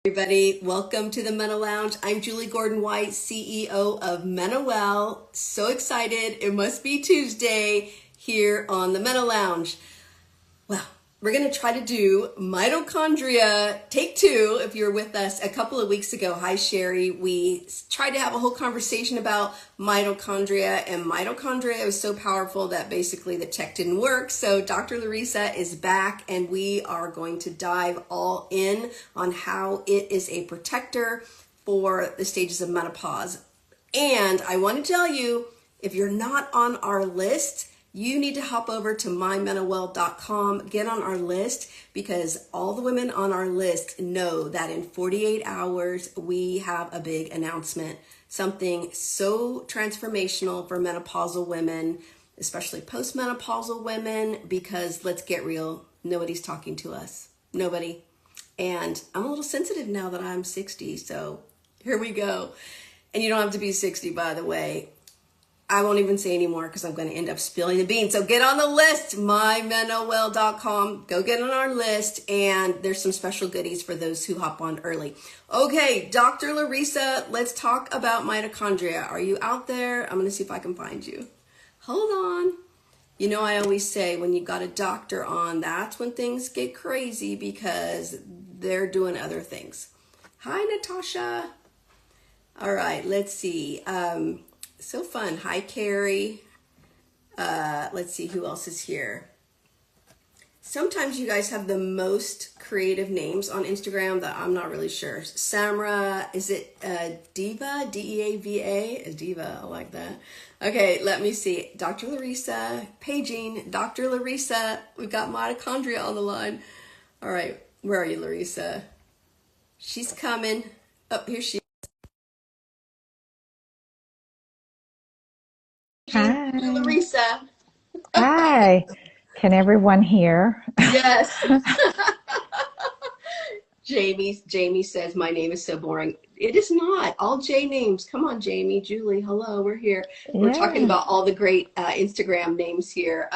Everybody, welcome to the Menolounge. I'm Julie Gordon-White, CEO of MenoWell. So excited. It must be Tuesday here on the Menolounge. Well, we're going to try to do mitochondria take two. If you were with us a couple of weeks ago, hi Sherry, we tried to have a whole conversation about mitochondria, and mitochondria was so powerful that basically the tech didn't work. So Dr. LaReesa is back, and we are going to dive all in on how it is a protector for the stages of menopause. And I want to tell you, if you're not on our list, you need to hop over to MyMenoWell.com, get on our list, because all the women on our list know that in 48 hours, we have a big announcement, something so transformational for menopausal women, especially postmenopausal women, because let's get real, nobody's talking to us, nobody. And I'm a little sensitive now that I'm 60, so here we go. And you don't have to be 60, by the way. I won't even say anymore because I'm going to end up spilling the beans. So get on the list, mymenowell.com. Go get on our list, and there's some special goodies for those who hop on early. Okay, Dr. LaReesa, let's talk about mitochondria. Are you out there? I'm going to see if I can find you. Hold on. You know, I always say when you got a doctor on, that's when things get crazy because they're doing other things. Hi, Natasha. All right, let's see. So fun. Hi, Carrie. Let's see who else is here. Sometimes you guys have the most creative names on Instagram that I'm not really sure. Samra, is it Diva? D-E-A-V-A? Diva, I like that. Okay, let me see. Dr. LaReesa, paging. Dr. LaReesa, we've got mitochondria on the line. All right, where are you, LaReesa? She's coming. Oh, here she is. Hi. LaReesa. Hi. Can everyone hear? Yes. Jamie says my name is so boring. It is not. All J names. Come on, Jamie, Julie. Hello, we're here. We're talking Yeah. about all the great Instagram names here.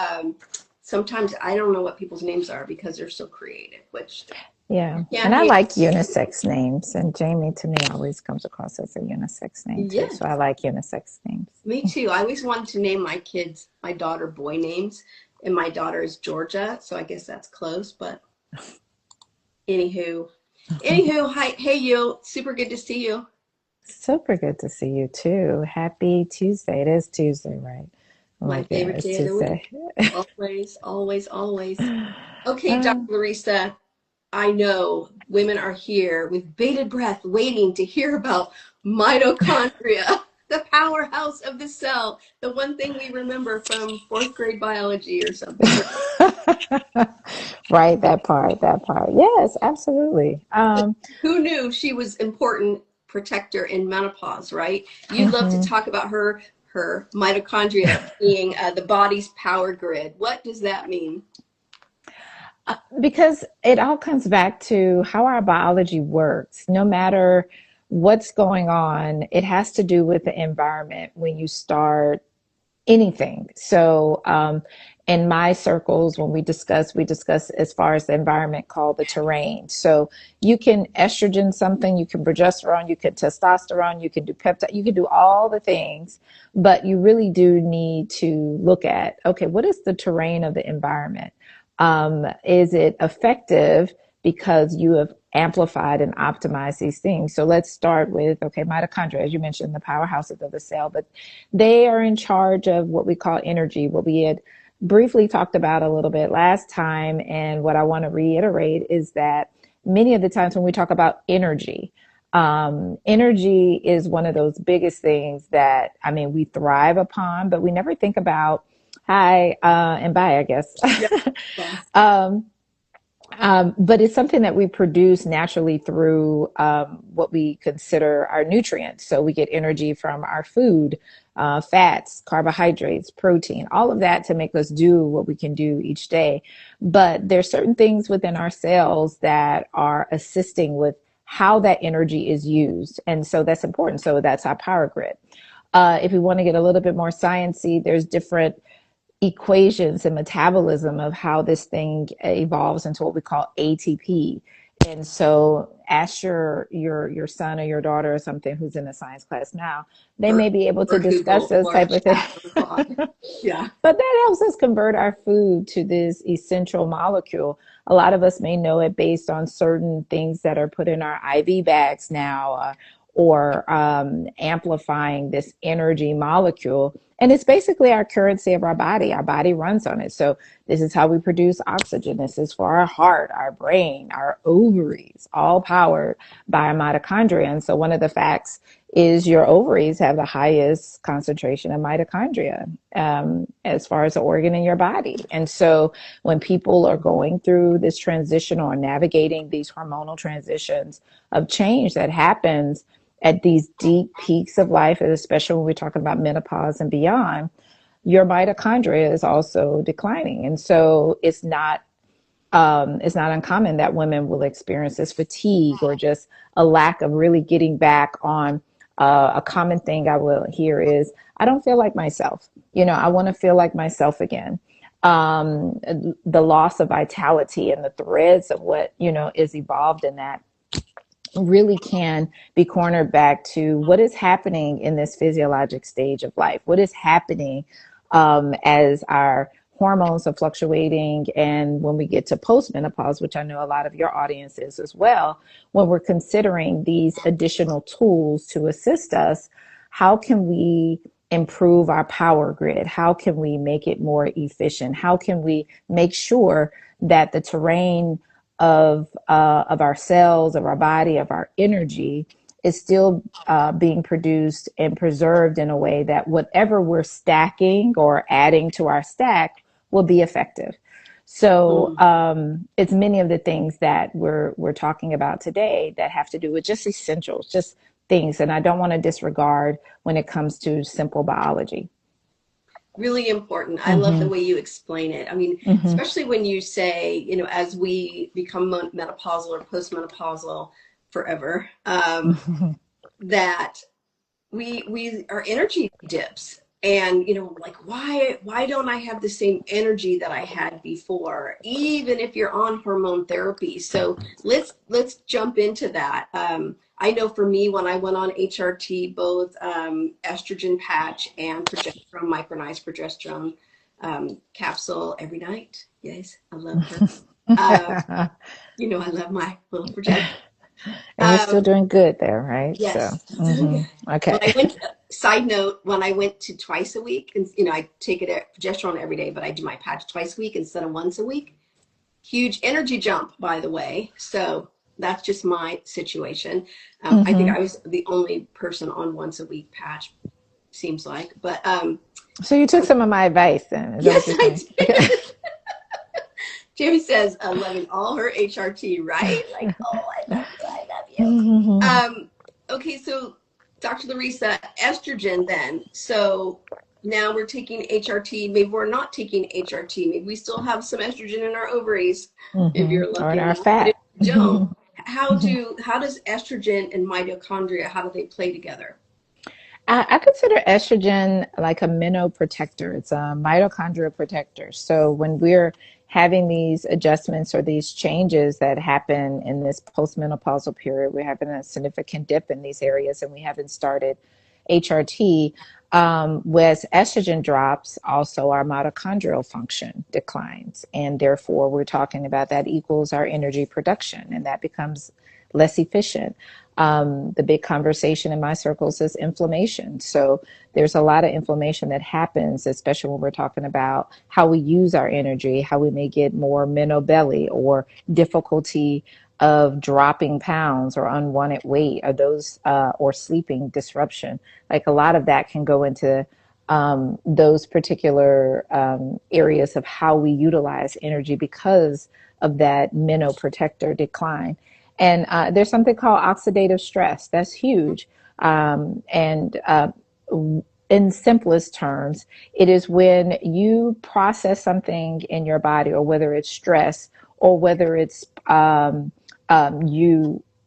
Sometimes I don't know what people's names are because they're so creative, which Yeah. can't And I hate. like unisex names. And Jamie to me always comes across as a unisex name too. Yes, So I like unisex names. me too. I always wanted to name my kids, my daughter, boy names, and my daughter is Georgia, so I guess that's close. But anywho, hi, hey you, super good to see you. Super good to see you too. Happy Tuesday. It is Tuesday, right? I'm My like, yeah, favorite it's day of the week. Tuesday. Always, always, always. Okay, Dr. Uh, LaReesa, I know women are here with bated breath waiting to hear about mitochondria, the powerhouse of the cell, the one thing we remember from fourth grade biology or something. right, that part. Yes, absolutely. Who knew she was important protector in menopause, right? You love to Mhm. talk about her mitochondria being the body's power grid. What does that mean? Because it all comes back to how our biology works. No matter what's going on, it has to do with the environment when you start anything. So, in my circles, when we discuss as far as the environment called the terrain. So you can estrogen something, you can progesterone, you can testosterone, you can do peptide, you can do all the things, but you really do need to look at, okay, what is the terrain of the environment? Is it effective because you have amplified and optimized these things? So let's start with, okay, mitochondria, as you mentioned, the powerhouses of the cell, but they are in charge of what we call energy, what we had briefly talked about a little bit last time. And what I want to reiterate is that many of the times when we talk about energy, energy is one of those biggest things that, I mean, we thrive upon, but we never think about hi and bye, I guess. Yeah. Yeah. um, but it's something that we produce naturally through what we consider our nutrients. So we get energy from our food, fats, carbohydrates, protein, all of that to make us do what we can do each day. But there's certain things within our cells that are assisting with how that energy is used. And so that's important. So that's our power grid. If we want to get a little bit more sciencey, there's different equations and metabolism of how this thing evolves into what we call ATP. And so ask your son or your daughter or something who's in a science class now, they or may be able to or discuss Google those or type of things. chat or Claude. Yeah. But that helps us convert our food to this essential molecule. A lot of us may know it based on certain things that are put in our IV bags now, or amplifying this energy molecule. And it's basically our currency of our body. Our body runs on it. So this is how we produce oxygen. This is for our heart, our brain, our ovaries, all powered by our mitochondria. And so one of the facts is your ovaries have the highest concentration of mitochondria, as far as the organ in your body. And so when people are going through this transition or navigating these hormonal transitions of change that happens at these deep peaks of life, and especially when we're talking about menopause and beyond, your mitochondria is also declining. And so it's not uncommon that women will experience this fatigue or just a lack of really getting back on. A common thing I will hear is, I don't feel like myself. I want to feel like myself again. The loss of vitality and the threads of what, is evolved in that really can be cornered back to what is happening in this physiologic stage of life. What is happening as our hormones are fluctuating, and when we get to postmenopause, which I know a lot of your audience is as well, when we're considering these additional tools to assist us, how can we improve our power grid? How can we make it more efficient? How can we make sure that the terrain of our cells, of our body, of our energy is still being produced and preserved in a way that whatever we're stacking or adding to our stack will be effective. So it's many of the things that we're talking about today that have to do with just essentials, just things. And I don't want to disregard when it comes to simple biology. Really important. I love the Mm-hmm. way you explain it. I mean, Mm-hmm. especially when you say, as we become menopausal or postmenopausal forever, that we our energy dips, and like, why don't I have the same energy that I had before, even if you're on hormone therapy? So let's jump into that. I know for me, when I went on HRT, both estrogen patch and progesterone, micronized progesterone capsule every night. Yes, I love her. uh, I love my little progesterone. And you're still um, doing good there, right? So, Yes, still doing good. When I okay. went, side note, when I went to twice a week, and I take it at progesterone every day, but I do my patch twice a week instead of once a week. Huge energy jump, by the way. So that's just my situation. I think Hmm. I was the only person on once a week patch, seems like. But So you took some of my advice then. Is that what yes, you're I saying? Okay. did. Jamie says, loving all her HRT, right? Like, oh, I love you. I love you. Hmm. Okay, so Dr. LaReesa, estrogen then. So now we're taking HRT. Maybe we're not taking HRT. Maybe we still have some estrogen in our ovaries if Hmm. you're Or in lucky our enough. But if fat. you don't, Hmm. how does estrogen and mitochondria, how do they play together? I consider estrogen like a menoprotector. It's a mitochondrial protector. So when we're having these adjustments or these changes that happen in this postmenopausal period, we're having a significant dip in these areas, and we haven't started HRT. As estrogen drops, also our mitochondrial function declines. And therefore, we're talking about that equals our energy production, and that becomes less efficient. The big conversation in my circles is inflammation. So there's a lot of inflammation that happens, especially when we're talking about how we use our energy, how we may get more Meno belly or difficulty of dropping pounds or unwanted weight, or those or sleeping disruption. Like a lot of that can go into those particular areas of how we utilize energy because of that menoprotector decline. And there's something called oxidative stress. That's huge. And in simplest terms, it is when you process something in your body, or whether it's stress, or whether it's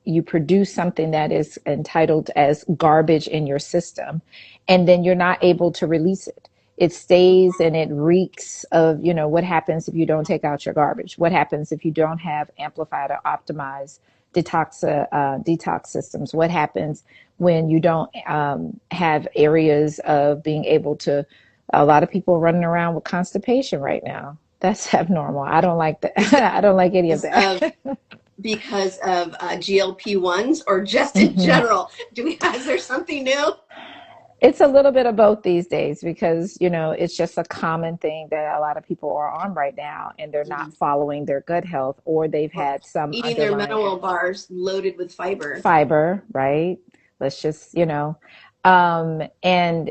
you produce something that is entitled as garbage in your system, and then you're not able to release it. It stays and it reeks of, what happens if you don't take out your garbage? What happens if you don't have amplified or optimized detox systems? What happens when you don't have areas of being able to? A lot of people running around with constipation right now. That's abnormal. I don't like that. I don't like any of Because of that. GLP-1s, or just in Mhm. general? Is there something new? It's a little bit of both these days because, it's just a common thing that a lot of people are on right now and they're not Mhm. following their gut health or they've Or had some eating their underlying MenoWell bars loaded with fiber. fiber, right? Let's just, and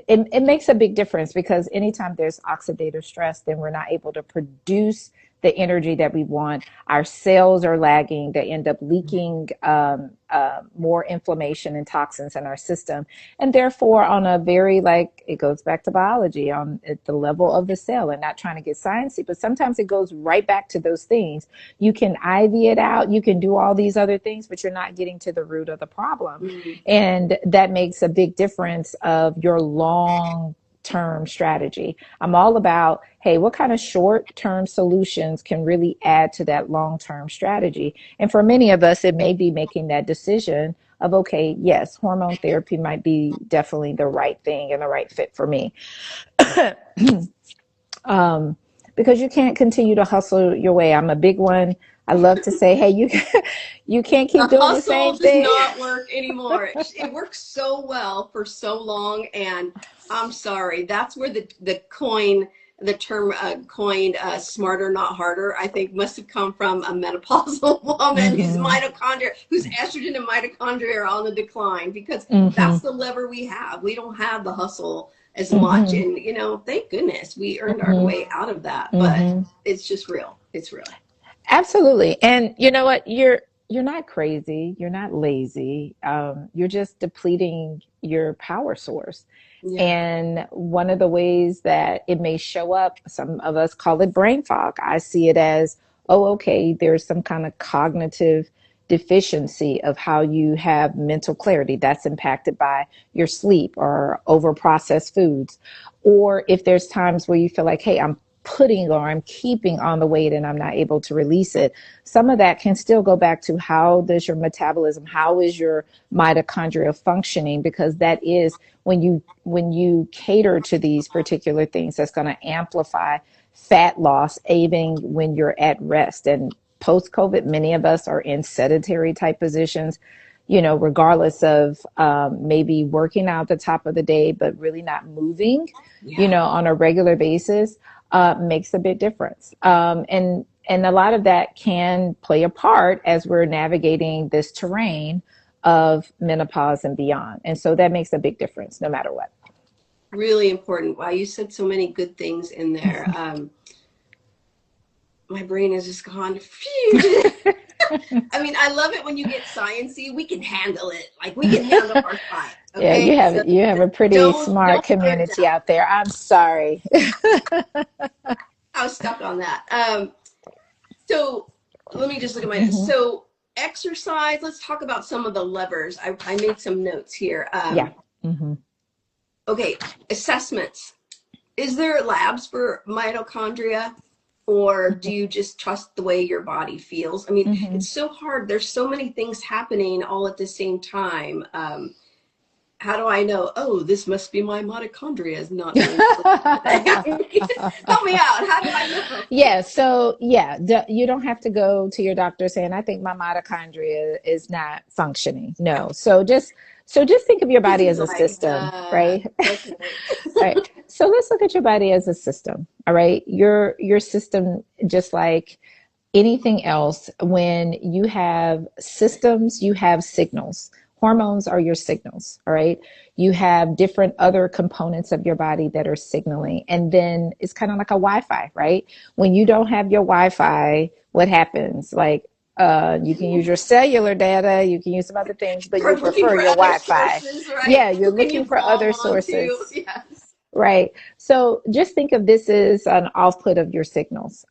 it makes a big difference because anytime there's oxidative stress, then we're not able to produce the energy that we want. Our cells are lagging. They end up leaking more inflammation and toxins in our system. And therefore, on a very, like, it goes back to biology on at the level of the cell and not trying to get sciencey, but sometimes it goes right back to those things. You can IV it out, you can do all these other things, but you're not getting to the root of the problem. Mm. And that makes a big difference of your long term strategy. I'm all about, hey, what kind of short term solutions can really add to that long term strategy? And for many of us, it may be making that decision of, okay, yes, hormone therapy might be definitely the right thing and the right fit for me. um, because you can't continue to hustle your way. I'm a big one. I love to say, hey, you can't The keep doing the hustle same does thing. not work anymore. It worked so well for so long, and I'm sorry. That's where the term coined, "smarter, not harder," I think must have come from a menopausal woman Hmm. whose estrogen and mitochondria are on the decline, because Hmm. that's the lever we have. We don't have the hustle as much, Hmm. and thank goodness we earned our Hmm. way out of that. But Hmm. it's just real. It's real. Absolutely. And you know what? You're not crazy. You're not lazy. You're just depleting your power source. Yeah. And one of the ways that it may show up, some of us call it brain fog. I see it as, oh, okay, there's some kind of cognitive deficiency of how you have mental clarity that's impacted by your sleep or over processed foods. Or if there's times where you feel like, hey, I'm putting or I'm keeping on the weight and I'm not able to release it. Some of that can still go back to how does your metabolism, how is your mitochondria functioning? Because that is when you cater to these particular things, that's going to amplify fat loss, even when you're at rest. And post COVID, many of us are in sedentary type positions, regardless of maybe working out the top of the day, but really not moving, Yeah. on a regular basis, makes a big difference. And a lot of that can play a part as we're navigating this terrain of menopause and beyond. And so that makes a big difference no matter what. Really important. Wow, you said so many good things in there. My brain has just gone, phew. I mean, I love it when you get sciencey. We can handle it. Like, we can handle our science. Yeah, Okay, so you have a pretty don't smart water it community down. out there. I'm sorry. I was stuck on that. So let me just look at my Hmm. so exercise. Let's talk about some of the levers. I made some notes here. Yeah. Hmm. Okay, assessments. Is there labs for mitochondria, or do you just trust the way your body feels? I mean, Hmm. it's so hard. There's so many things happening all at the same time. How do I know? Oh, this must be my mitochondria is not doing so well today. Help me out. How do I know? Yeah, so yeah, you don't have to go to your doctor saying, I think my mitochondria is not functioning. No. So just think of your This body is as a like, system, right? okay. All right. So let's look at your body as a system. All right. Your system, just like anything else, when you have systems, you have signals. Hormones are your signals, all right? You have different other components of your body that are signaling. And then it's kind of like a Wi Fi, right? When you don't have your Wi Fi, what happens? Like, you can use your cellular data, you can use some other things, but you We're looking prefer for your other Wi Fi. sources, right? Yeah, you're Who can you looking for call other on to? sources. Yes. Right. So just think of this as an output of your signals.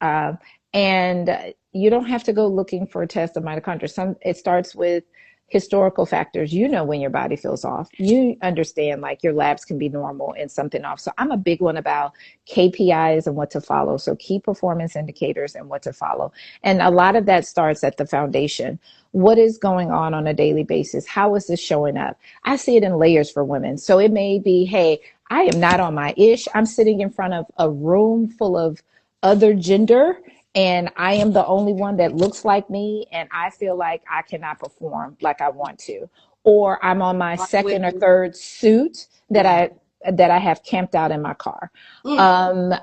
And you don't have to go looking for a test of mitochondria. It starts with historical factors. You know when your body feels off. You understand like your labs can be normal and something off. So I'm a big one about KPIs and what to follow. So key performance indicators and what to follow. And a lot of that starts at the foundation. What is going on a daily basis? How is this showing up? I see it in layers for women. So it may be, hey, I am not on my ish. I'm sitting in front of a room full of other gender, and I am the only one that looks like me, and I feel like I cannot perform like I want to. Or I'm on my second or third suit that I have camped out in my car. I'm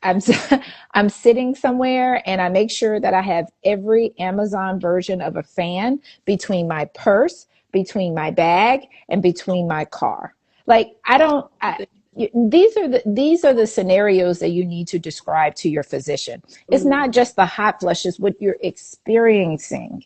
I'm sitting somewhere and I make sure that I have every Amazon version of a fan between my purse, between my bag, and between my car. Like these are the scenarios that you need to describe to your physician. It's not just the hot flushes, what you're experiencing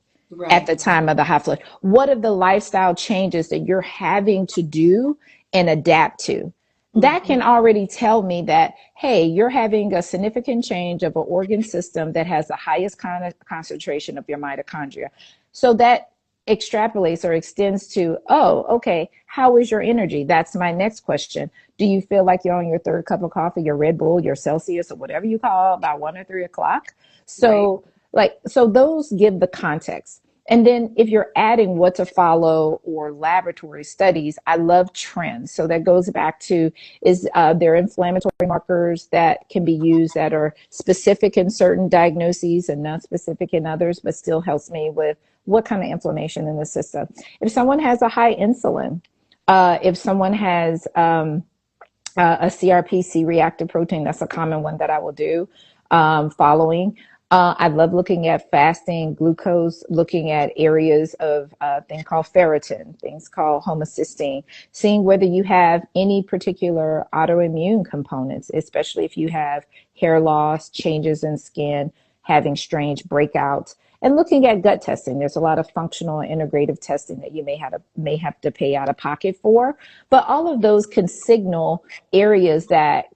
at the time of the hot flush. What are the lifestyle changes that you're having to do and adapt to? That can already tell me that, hey, you're having a significant change of an organ system that has the highest concentration of your mitochondria. So that extrapolates or extends to, oh, okay, how is your energy? That's my next question. Do you feel like you're on your third cup of coffee, your Red Bull, your Celsius, or whatever you call about 1 or 3 o'clock? So so those give the context. And then if you're adding what to follow or laboratory studies, I love trends. So that goes back to, is there inflammatory markers that can be used that are specific in certain diagnoses and not specific in others, but still helps me with what kind of inflammation in the system. If someone has a high insulin, if someone has a CRP, reactive protein, that's a common one that I will do following. I love looking at fasting, glucose, looking at areas of things called ferritin, things called homocysteine, seeing whether you have any particular autoimmune components, especially if you have hair loss, changes in skin, having strange breakouts, and looking at gut testing. There's a lot of functional and integrative testing that you may have to pay out of pocket for, but all of those can signal areas that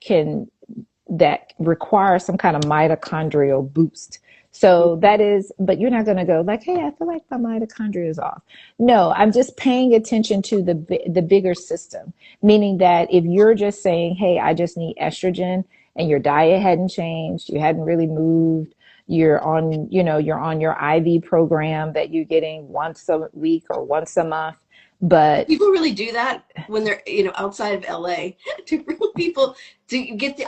require some kind of mitochondrial boost. So that is, but you're not going to go like, hey, I feel like my mitochondria is off. No, I'm just paying attention to the bigger system, meaning that if you're just saying, hey, I just need estrogen, and your diet hadn't changed, you hadn't really moved, you're on your IV program that you're getting once a week or once a month. But people really do that when they're, outside of LA. Do people get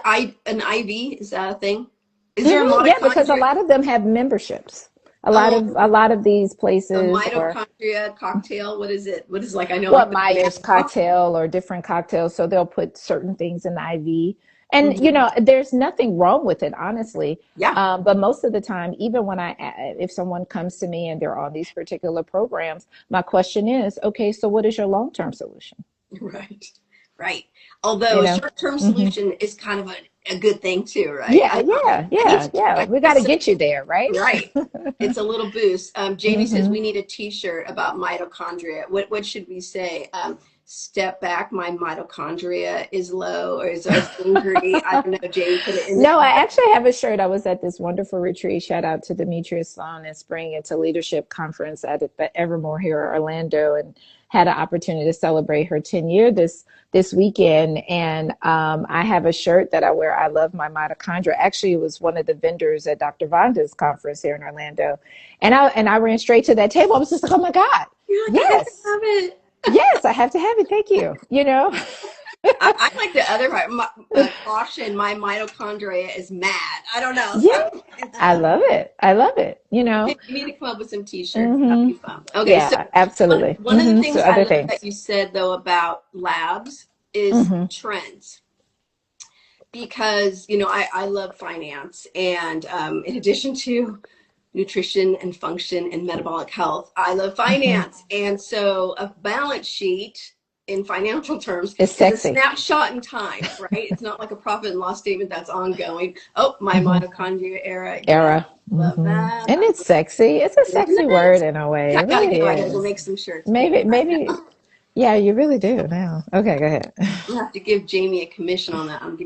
an IV? Is that a thing? Is there a mitochondria? Yeah, because a lot of them have memberships. A lot of these places. A mitochondria cocktail. What is it? What is like? I know. What Myers cocktail or different cocktails. So they'll put certain things in the IV. And, there's nothing wrong with it, honestly. Yeah. But most of the time, even when if someone comes to me and they're on these particular programs, my question is, okay, so what is your long-term solution? Right. Although a short-term solution is kind of a good thing too, right? Yeah. We got to get you there, right? Right. It's a little boost. Jamie says we need a T-shirt about mitochondria. What should we say? Step back, my mitochondria is low, or is angry. I don't know, Jamie, put it in. No, I actually have a shirt. I was at this wonderful retreat. Shout out to Demetrius Sloan and Spring into Leadership Conference at the Evermore here in Orlando, and had an opportunity to celebrate her 10-year this weekend. And I have a shirt that I wear. I love my mitochondria. Actually, it was one of the vendors at Dr. Vonda's conference here in Orlando. And I ran straight to that table. I was just like, oh my God. Yes. I have it. Yes, I have to have it. Thank you. I like the other part. Caution, my mitochondria is mad. I don't know. Yeah, I love it. You need to come up with some T-shirts. That'd be fun. Okay, yeah, so absolutely. One of the things I love that you said though about labs is trends, because I love finance, and in addition to nutrition and function and metabolic health, I love finance. And so a balance sheet in financial terms is a snapshot in time, right? It's not like a profit and loss statement that's ongoing. Oh, my mitochondria era. Love that. And it's sexy. It's a sexy word in a way. I gotta go ahead. We'll make some shirts. Maybe. Yeah, you really do now. Okay, go ahead. We'll have to give Jamie a commission on that. I'll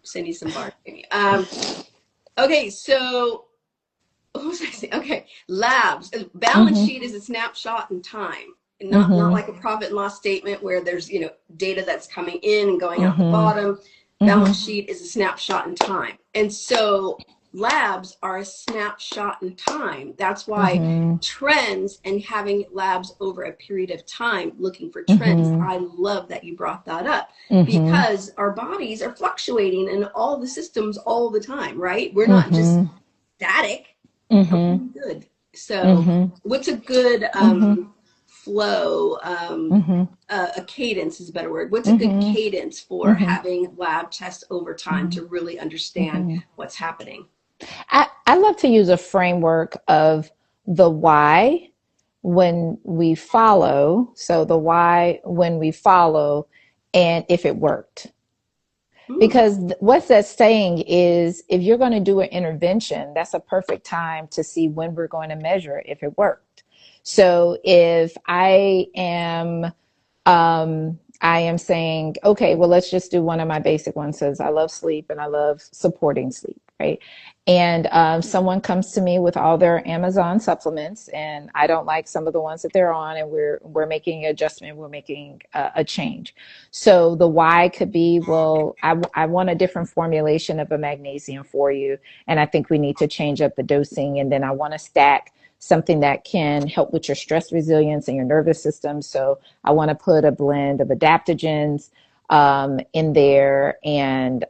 send you some bar, Jamie. Okay, so what was I saying? Okay, labs. Balance Mm-hmm. sheet is a snapshot in time, not Mm-hmm. like a profit and loss statement where there's data that's coming in and going out the Mm-hmm. bottom. Mm-hmm. Balance sheet is a snapshot in time, and so labs are a snapshot in time. That's why Mm-hmm. trends and having labs over a period of time, looking for trends. Mm-hmm. I love that you brought that up Mm-hmm. because our bodies are fluctuating in all the systems all the time, right? We're not just Mm-hmm. static. Mm-hmm. Okay, good. So, Mm-hmm. what's a good Mm-hmm. flow? Mm-hmm. A cadence is a better word. What's a good Mm-hmm. cadence for Mm-hmm. having lab tests over time to really understand Mm-hmm. what's happening? I love to use a framework of the why when we follow. So the why when we follow and if it worked. Hmm. Because what that's saying is if you're going to do an intervention, that's a perfect time to see when we're going to measure if it worked. So if I am saying, okay, well, let's just do one of my basic ones. Says I love sleep and I love supporting sleep, right? And someone comes to me with all their Amazon supplements, and I don't like some of the ones that they're on, and we're making an adjustment, we're making a change. So the why could be, well, I want a different formulation of a magnesium for you, and I think we need to change up the dosing, and then I want to stack something that can help with your stress resilience and your nervous system. So I want to put a blend of adaptogens in there. And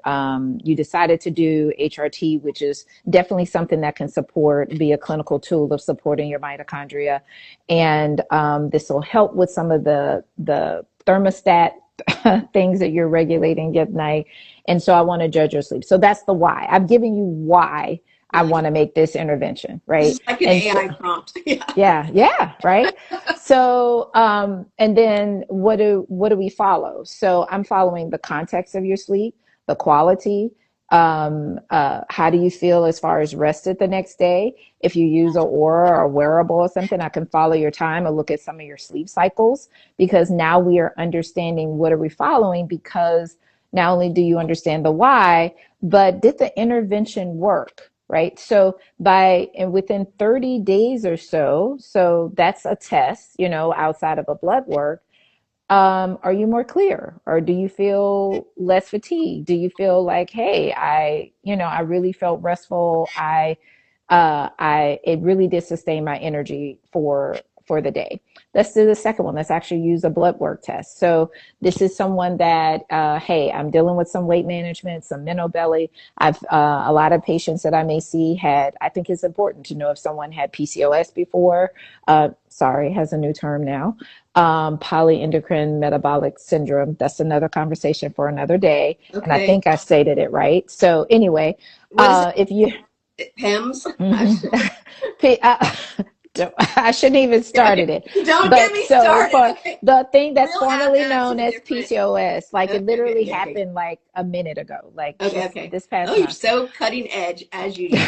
you decided to do HRT, which is definitely something that can be a clinical tool of supporting your mitochondria. And this will help with some of the thermostat things that you're regulating at night. And so I want to judge your sleep. So that's the why. I've given you why I Nice. want to make this intervention, This right? is like an And so, AI prompt. Yeah. yeah, right. So, and then what do we follow? So I'm following the context of your sleep, the quality. How do you feel as far as rested the next day? If you use a Aura or a wearable or something, I can follow your time and look at some of your sleep cycles because now we are understanding what are we following because not only do you understand the why, but did the intervention work? Right. So and within 30 days or so that's a test, outside of a blood work. Are you more clear or do you feel less fatigued? Do you feel like, hey, I really felt restful. It really did sustain my energy for the day. Let's do the second one. Let's actually use a blood work test. So this is someone that, hey, I'm dealing with some weight management, some mental belly. A lot of patients that I may see I think it's important to know if someone had PCOS before. Sorry, has a new term now. Polyendocrine metabolic syndrome. That's another conversation for another day. And I Okay. think I stated it right. So anyway, What is if you, it? PEMS? Mhm. I shouldn't even started it. Don't get But me so started. for Okay. the thing that's We'll formerly add that to known the as different. PCOS, like it Okay, okay, literally okay, okay. happened like a minute ago, like Okay, just okay. this past Oh, you're month. so cutting edge as usual.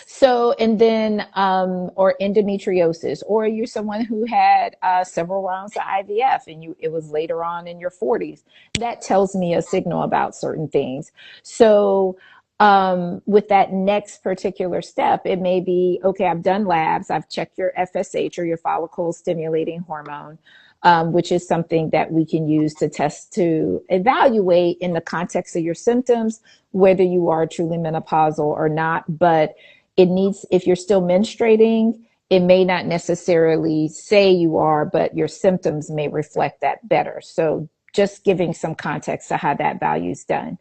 So, and then, or endometriosis, or you're someone who had several rounds of IVF and it was later on in your 40s. That tells me a signal about certain things. So, with that next particular step, it may be, okay, I've done labs, I've checked your FSH or your follicle stimulating hormone. Which is something that we can use to test to evaluate in the context of your symptoms, whether you are truly menopausal or not. But if you're still menstruating, it may not necessarily say you are, but your symptoms may reflect that better. So just giving some context to how that value is done.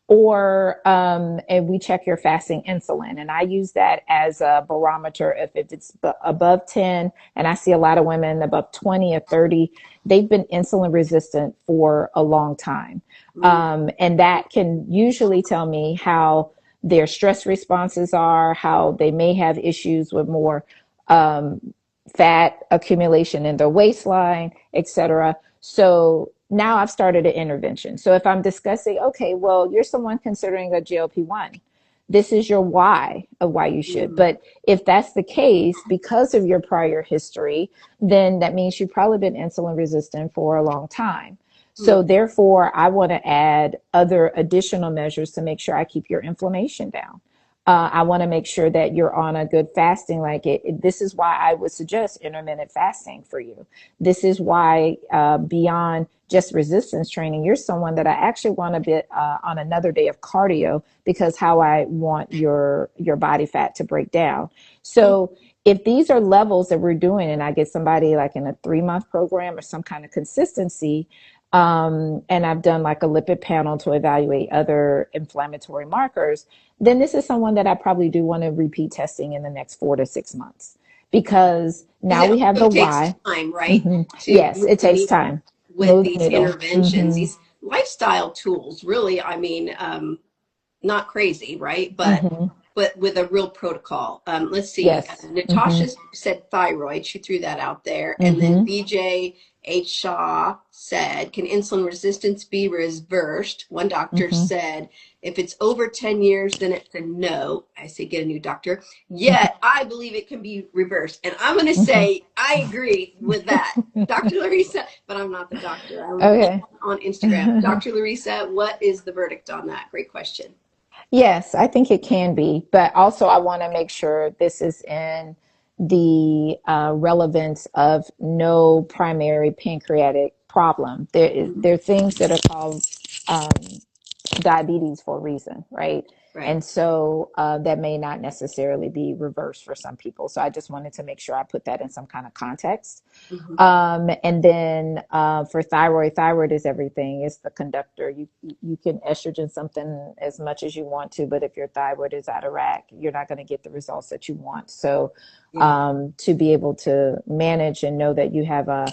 And we check your fasting insulin. And I use that as a barometer. If it's above 10, and I see a lot of women above 20 or 30, they've been insulin resistant for a long time. Mm. And that can usually tell me how their stress responses are, how they may have issues with more fat accumulation in their waistline, etc. So now I've started an intervention. So if I'm discussing, okay, well, you're someone considering a GLP-1. This is your why of why you should. Mm. But if that's the case, because of your prior history, then that means you've probably been insulin resistant for a long time. Mm. So therefore, I want to add other additional measures to make sure I keep your inflammation down. I want to make sure that you're on a good fasting. This is why I would suggest intermittent fasting for you. This is why beyond just resistance training, you're someone that I actually want to be on another day of cardio because how I want your body fat to break down. So if these are levels that we're doing and I get somebody like in a 3-month program or some kind of consistency, and I've done like a lipid panel to evaluate other inflammatory markers, then this is someone that I probably do want to repeat testing in the next 4 to 6 months because now we have the why. Time, right? Yes, it takes time. With these interventions, these lifestyle tools, really, I mean, not crazy, right? But with a real protocol. Let's see. Yes. Natasha said thyroid. She threw that out there. And then BJ H. Shaw said, can insulin resistance be reversed? One doctor said, if it's over 10 years, then it's a no. I say, get a new doctor. Yet, I believe it can be reversed. And I'm going to say, I agree with that. Dr. LaReesa, but I'm not the doctor. I'm on Instagram. Dr. LaReesa, what is the verdict on that? Great question. Yes, I think it can be. But also, I want to make sure this is in the relevance of no primary pancreatic problem. There are things that are called diabetes for a reason, right? And so that may not necessarily be reversed for some people. So I just wanted to make sure I put that in some kind of context. And then for thyroid is everything. It's the conductor. You can estrogen something as much as you want to, but if your thyroid is out of whack, you're not going to get the results that you want. So to be able to manage and know that you have an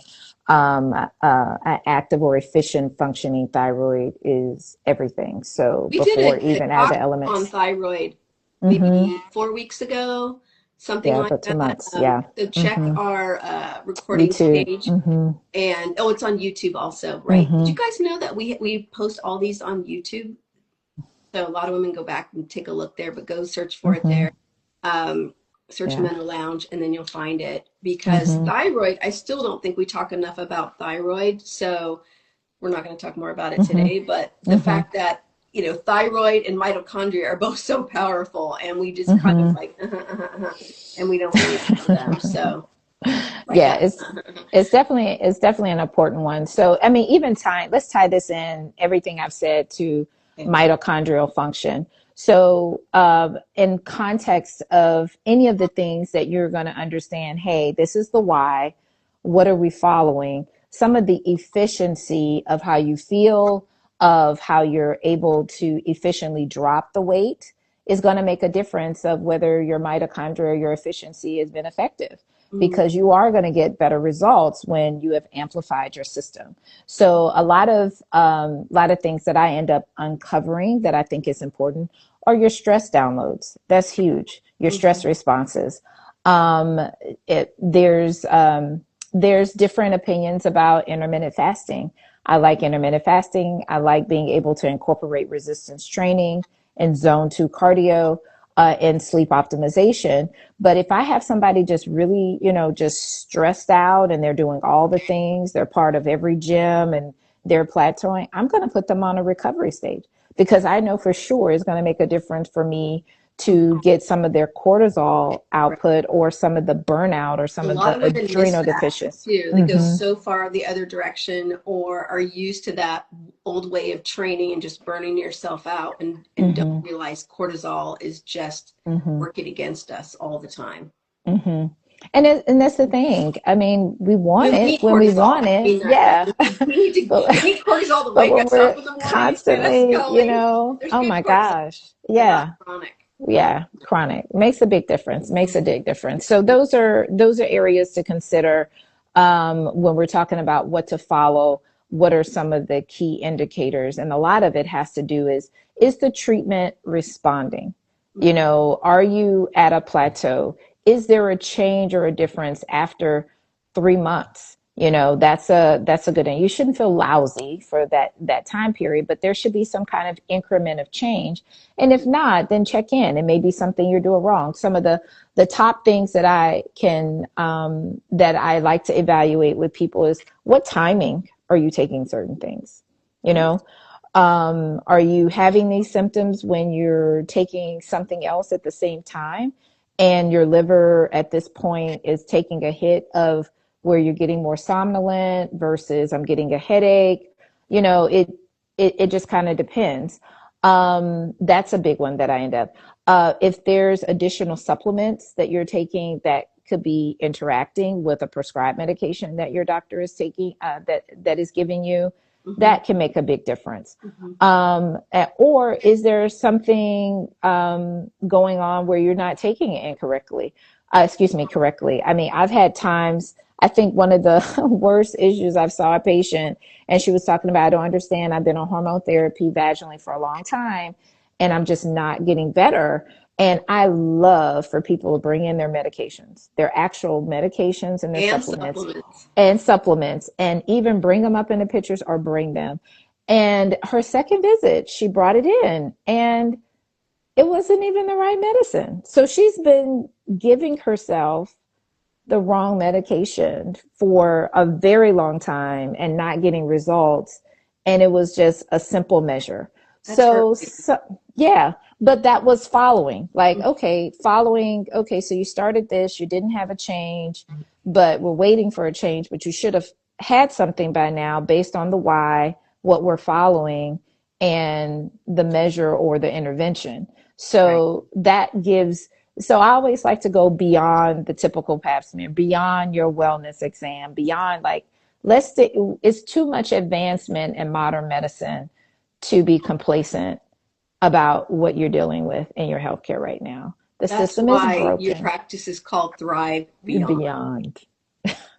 active or efficient functioning thyroid is everything. So we before did even add the elements on thyroid maybe 4 weeks ago, something like about 2 that. months. So check our recording page, and it's on YouTube also, right? Did you guys know that we post all these on YouTube? So a lot of women go back and take a look there, but go search for it there. Search Menolounge and then you'll find it, because thyroid, I still don't think we talk enough about thyroid. So we're not going to talk more about it today, but the fact that, thyroid and mitochondria are both so powerful, and we just kind of like, and we don't really know them. So it's definitely an important one. So, I mean, let's tie this in, everything I've said, to mitochondrial function. So in context of any of the things that you're going to understand, hey, this is the why, what are we following? Some of the efficiency of how you feel, of how you're able to efficiently drop the weight is going to make a difference of whether your mitochondria, your efficiency has been effective, because you are going to get better results when you have amplified your system. So a lot of things that I end up uncovering that I think is important are your stress downloads. That's huge. Your stress responses. There's different opinions about intermittent fasting. I like intermittent fasting. I like being able to incorporate resistance training and zone 2 cardio and sleep optimization. But if I have somebody just really, just stressed out and they're doing all the things, they're part of every gym and they're plateauing, I'm going to put them on a recovery stage, because I know for sure it's going to make a difference for me to get some of their cortisol output or some of the burnout or some of the adrenal deficiency. They go so far the other direction, or are used to that old way of training and just burning yourself out, and don't realize cortisol is just working against us all the time. And that's the thing. I mean, we want it when we want it. We need cortisol to wake us up in the morning. Constantly, oh my gosh. Chronic makes a big difference. So those are areas to consider when we're talking about what to follow. What are some of the key indicators? And a lot of it has to do is the treatment responding? Are you at a plateau? Is there a change or a difference after 3 months? That's a good thing. You shouldn't feel lousy for that time period, but there should be some kind of increment of change. And if not, then check in. It may be something you're doing wrong. Some of the top things that I like to evaluate with people is, what timing are you taking certain things? Are you having these symptoms when you're taking something else at the same time? And your liver at this point is taking a hit of where you're getting more somnolent versus I'm getting a headache. It just kind of depends. That's a big one that I end up. If there's additional supplements that you're taking that could be interacting with a prescribed medication that your doctor is taking, that is giving you, that can make a big difference. Or is there something going on where you're not taking it incorrectly? Correctly. I mean, I've had times, I think one of the worst issues I've saw a patient, and she was talking about, I don't understand. I've been on hormone therapy vaginally for a long time, and I'm just not getting better. And I love for people to bring in their medications, their actual medications and their supplements, and even bring them up in the pictures or bring them. And her second visit, she brought it in and it wasn't even the right medicine. So she's been giving herself the wrong medication for a very long time and not getting results. And it was just a simple measure. So yeah, but that was following, like, okay, so you started this, you didn't have a change, but we're waiting for a change, but you should have had something by now based on the why, what we're following, and the measure or the intervention. So that gives, so I always like to go beyond the typical pap smear, beyond your wellness exam, beyond like, it's too much advancement in modern medicine to be complacent about what you're dealing with in your healthcare right now. The system is broken. That's why your practice is called Thrive Beyond.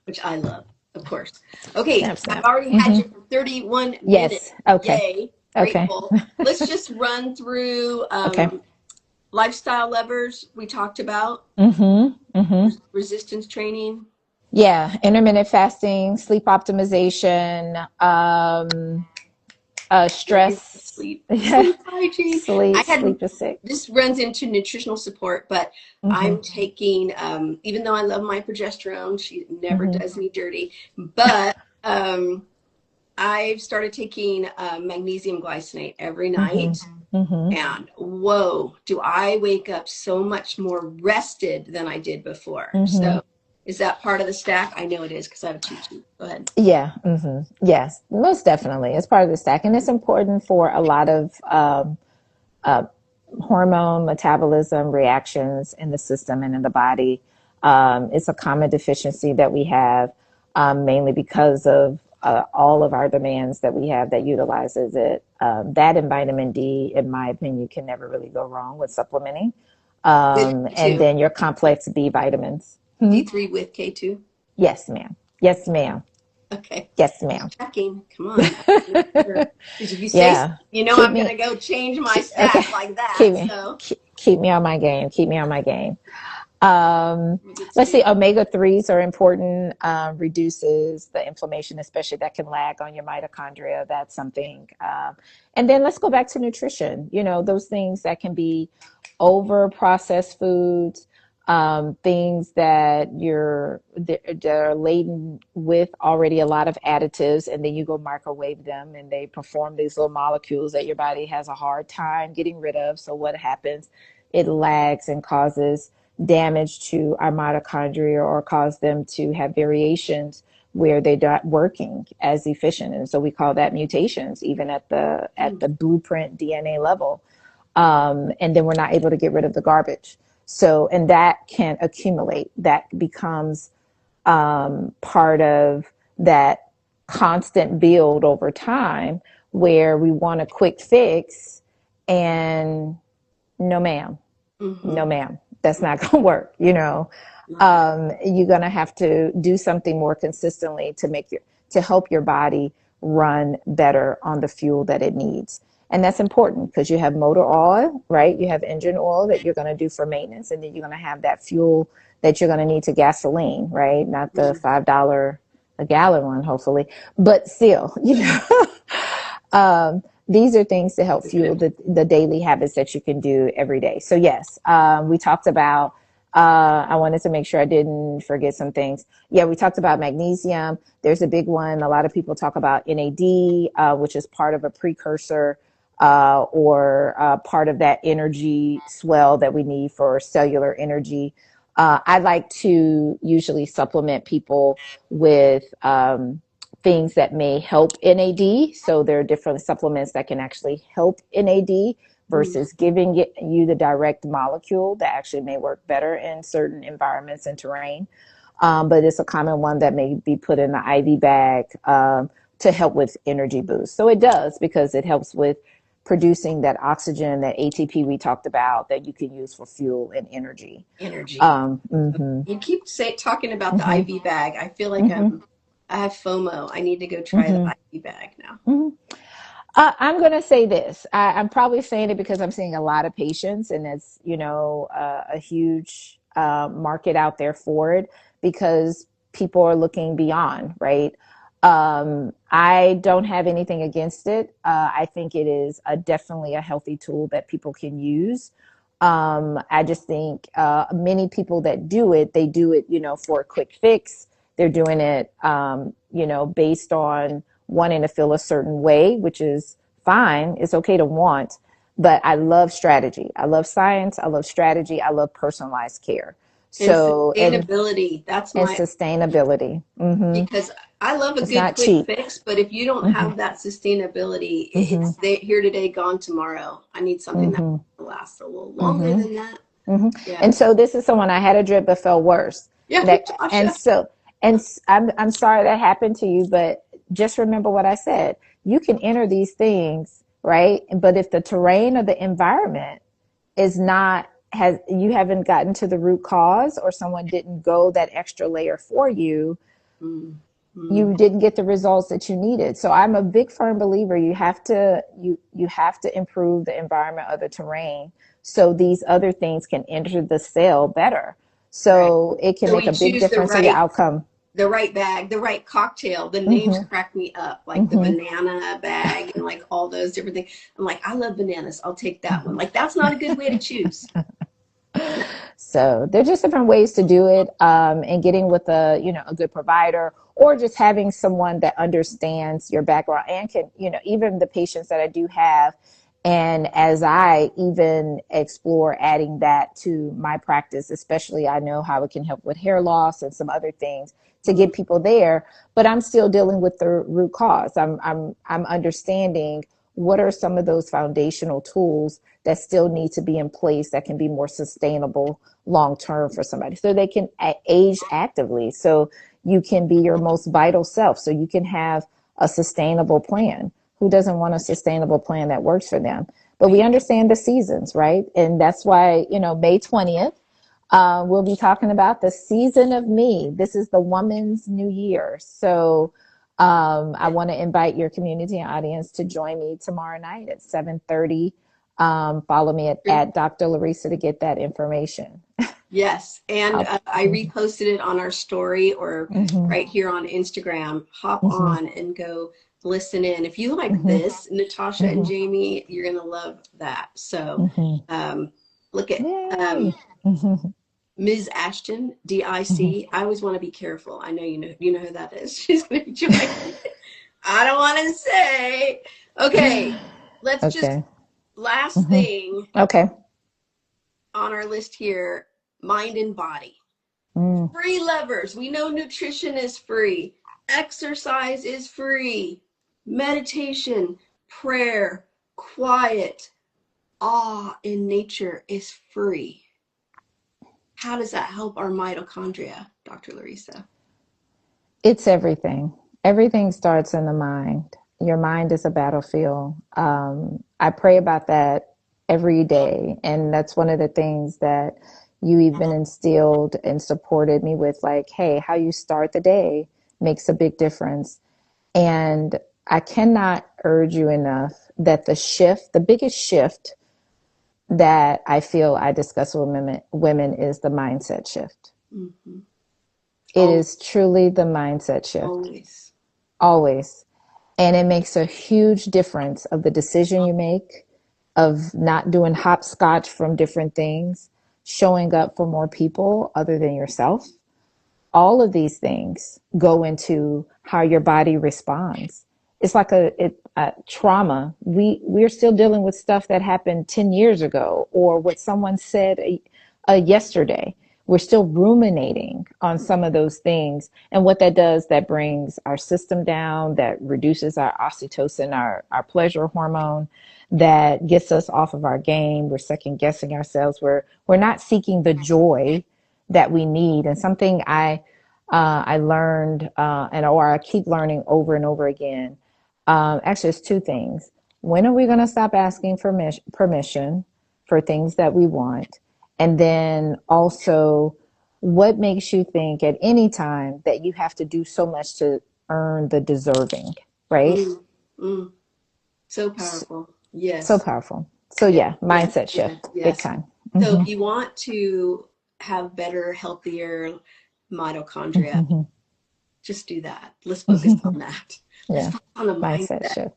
Which I love, of course. Okay, I've already had you for 31 minutes. Yes, okay. Yay, grateful. Let's just run through lifestyle levers we talked about. Resistance training. Yeah, intermittent fasting, sleep optimization, stress, sleep hygiene. Sleep is sick. This runs into nutritional support, but I'm taking, even though I love my progesterone, she never does me dirty, but I've started taking magnesium glycinate every night. And whoa, do I wake up so much more rested than I did before. So is that part of the stack? I know it is because I have a cheat sheet. Go ahead. Yeah. Yes, most definitely. It's part of the stack. And it's important for a lot of hormone metabolism reactions in the system and in the body. It's a common deficiency that we have, mainly because of all of our demands that we have that utilizes it. That and vitamin D, in my opinion, can never really go wrong with supplementing. And then your complex B vitamins. D3 with K2? Yes, ma'am. Yes, ma'am. Okay. Yes, ma'am. Checking. Come on. Because if you say, I'm going to go change my stack like that. Keep me on my game. Keep me on my game. Let's see. Omega-3s are important. Reduces the inflammation, especially that can lag on your mitochondria. That's something. And then let's go back to nutrition. Those things that can be over processed foods, things that they're laden with already a lot of additives, and then you go microwave them and they perform these little molecules that your body has a hard time getting rid of. So what happens? It lags and causes damage to our mitochondria or cause them to have variations where they're not working as efficient. And so we call that mutations, even at the blueprint DNA level. And then we're not able to get rid of the garbage. So, and that can accumulate. That becomes part of that constant build over time where we want a quick fix, and no ma'am, no ma'am, that's not going to work. You're going to have to do something more consistently to help your body run better on the fuel that it needs. And that's important because you have motor oil, right? You have engine oil that you're going to do for maintenance, and then you're going to have that fuel that you're going to need to gasoline, right? Not the $5 a gallon one, hopefully, but still, these are things to help fuel the daily habits that you can do every day. So yes, we talked about I wanted to make sure I didn't forget some things. Yeah, we talked about magnesium. There's a big one. A lot of people talk about NAD, which is part of a precursor or part of that energy swell that we need for cellular energy. I like to usually supplement people with things that may help NAD. So there are different supplements that can actually help NAD Mm. versus giving you the direct molecule that actually may work better in certain environments and terrain. But it's a common one that may be put in the IV bag to help with energy boost. So it does because it helps with producing that oxygen, that ATP we talked about that you can use for fuel and energy. Energy. Mm-hmm, You keep talking about the mm-hmm, IV bag. I feel like mm-hmm, I have FOMO. I need to go try the mm-hmm, IV bag now. mm-hmm. I'm going to say this. I'm probably saying it because I'm seeing a lot of patients, and it's a huge market out there for it because people are looking beyond, right? I don't have anything against it. I think it is definitely a healthy tool that people can use. I just think many people that do it, they do it, for a quick fix. They're doing it, based on wanting to feel a certain way, which is fine. It's okay to want, but I love strategy. I love science. I love strategy. I love personalized care. And So, sustainability. That's and my, sustainability. because I love a It's good not quick cheap. fix, but if you don't have that sustainability, it's here today, gone tomorrow. I need something that lasts a little longer than that. Yeah. And so this is someone I had a drip but felt worse. Yeah, That and Natasha. so I'm sorry that happened to you, but just remember what I said. You can enter these things, right? But if the terrain or the environment is not has you haven't gotten to the root cause or someone didn't go that extra layer for you, Mm, mm, you didn't get the results that you needed. So I'm a big firm believer you have to improve the environment or the terrain so these other things can enter the cell better. right. So it can So make we a big choose difference in your outcome. the right bag, the right cocktail. The names Hmm. crack me up, like the Hmm. banana bag and like all those different things. I'm like, I love bananas. I'll take that one. Like that's not a good way to choose. No. So there are just different ways to do it, and getting with a good provider or just having someone that understands your background and can, even the patients that I do have. And as I even explore adding that to my practice, especially I know how it can help with hair loss and some other things to Mm, get people there, but I'm still dealing with the root cause. I'm understanding what are some of those foundational tools that still need to be in place that can be more sustainable long term for somebody so they can age actively, so you can be your most vital self, so you can have a sustainable plan. Who doesn't want a sustainable plan that works for them? But we understand the seasons, right? And that's why, May 20th, we'll be talking about the season of me. This is the woman's new year. So I want to invite your community and audience to join me tomorrow night at 7:30. Follow me at Dr. LaReesa to get that information. yes. And I'll, I reposted it on our story or mm-hmm, right here on Instagram. Hop mm-hmm, on and go listen in. If you like mm-hmm, this, Natasha and mm-hmm, Jamie, you're going to love that. So mm-hmm. um, look at Yay. Mm-hmm, Ms. Ashton, mm-hmm, DIC. I always want to be careful. I know you know who that is. She's going to be joining. I don't want to say. Okay, let's just okay. last Mm-hmm, thing okay. on our list here, mind and body. Mm, Free levers. We know nutrition is free. Exercise is free. Meditation, prayer, quiet, awe in nature is free. How does that help our mitochondria, Dr. LaReesa? it's everything. Everything starts in the mind. Your mind is a battlefield. I pray about that every day. And that's one of the things that you even instilled and supported me with, like, hey, how you start the day makes a big difference. And I cannot urge you enough that the biggest shift that I feel I discuss with women is the mindset shift. Mm-hmm. It Always, is truly the mindset shift, always. always. And it makes a huge difference of the decision you make, of not doing hopscotch from different things. showing up for more people other than yourself. All of these things go into how your body responds. It's like a trauma. We're still dealing with stuff that happened 10 years ago or what someone said yesterday. We're still ruminating on some of those things. And what that does, that brings our system down, that reduces our oxytocin, our pleasure hormone, that gets us off of our game. We're second guessing ourselves. We're not seeking the joy that we need. And something I learned, or I keep learning over and over again. Actually, it's two things. When are we going to stop asking for permission for things that we want? And then also, what makes you think at any time that you have to do so much to earn the deserving, right? Mm, mm. So powerful. So Yes. powerful. So Yes, yeah, yes, mindset yes, shift, big yes. time. So Hmm. if you want to have better, healthier mitochondria, Hmm. just do that. Let's focus on that. Let's Yeah, focus on the mindset mindset. shift.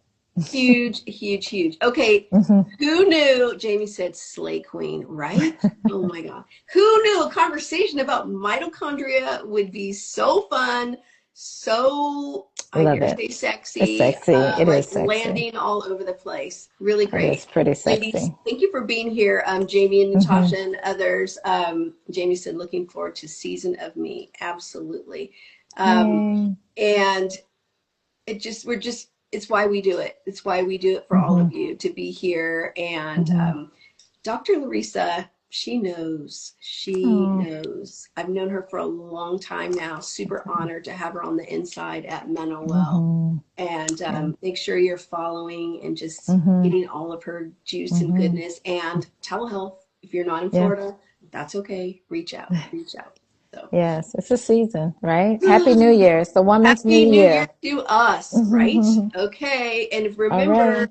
Huge, huge, huge. Okay, Hmm. who knew? Jamie said Slay Queen, right? Oh my God. Who knew a conversation about mitochondria would be so fun, so, I Love dare it. say It's sexy, sexy. It like is sexy. landing all over the place. Really It is great. pretty Ladies, sexy. thank you for being here. Jamie and Hmm. Natasha and others. Jamie said, looking forward to season of me. Absolutely. Um, Yay. and we're just it's why we do it. It's why we do it for all Hmm. of you to be here. And Hmm. Dr. LaReesa, she Oh. knows. I've known her for a long time now. Super honored to have her on the inside at MenoWell. Hmm. And Yeah. make sure you're following and just Hmm. getting all of her juice and Hmm. goodness. And telehealth, if you're not in Yeah. Florida, that's okay. Reach out, reach out. So Yes, it's a season, right? Happy New Year. It's the woman's happy new New Year year. to us, right? Hmm. Okay. And All remember, right.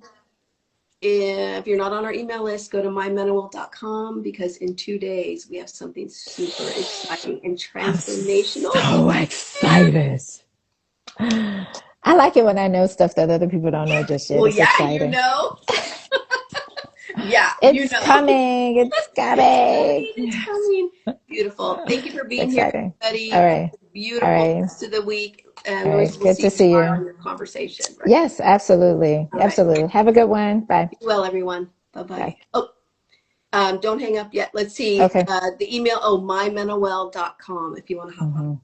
if you're not on our email list, go to MyMenoWell.com because in 2 days we have something super exciting and I'm transformational. so excited. I like it when I know stuff that other people don't know just yet. Well, It's yeah, exciting. yeah, It's coming. It's It's coming. coming. It's coming. Beautiful. Thank you for It's being here, exciting. All everybody. Have right. a All beautiful right. rest of the week. And All right. Larissa, we'll Good see to you see tomorrow in you. your conversation, right? Yes, absolutely. All right. Absolutely. Have a good one. Bye. Be well, everyone. Bye bye. Bye. Oh, don't hang up yet. Let's see. Okay. The email, mymenowell.com if you want to hop on. Hmm.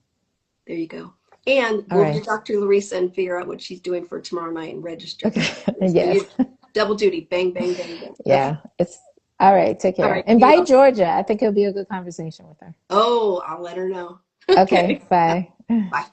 There you go. And All go over to right. Dr. LaReesa and figure out what she's doing for tomorrow night and register. Okay. So Yes. you double duty. Bang, bang, bang, bang. Okay. Yeah. It's all right. Take All care. right. Be Invite well. Georgia. I think it'll be a good conversation with her. Oh, I'll let her know. Okay. Okay. Bye. Bye.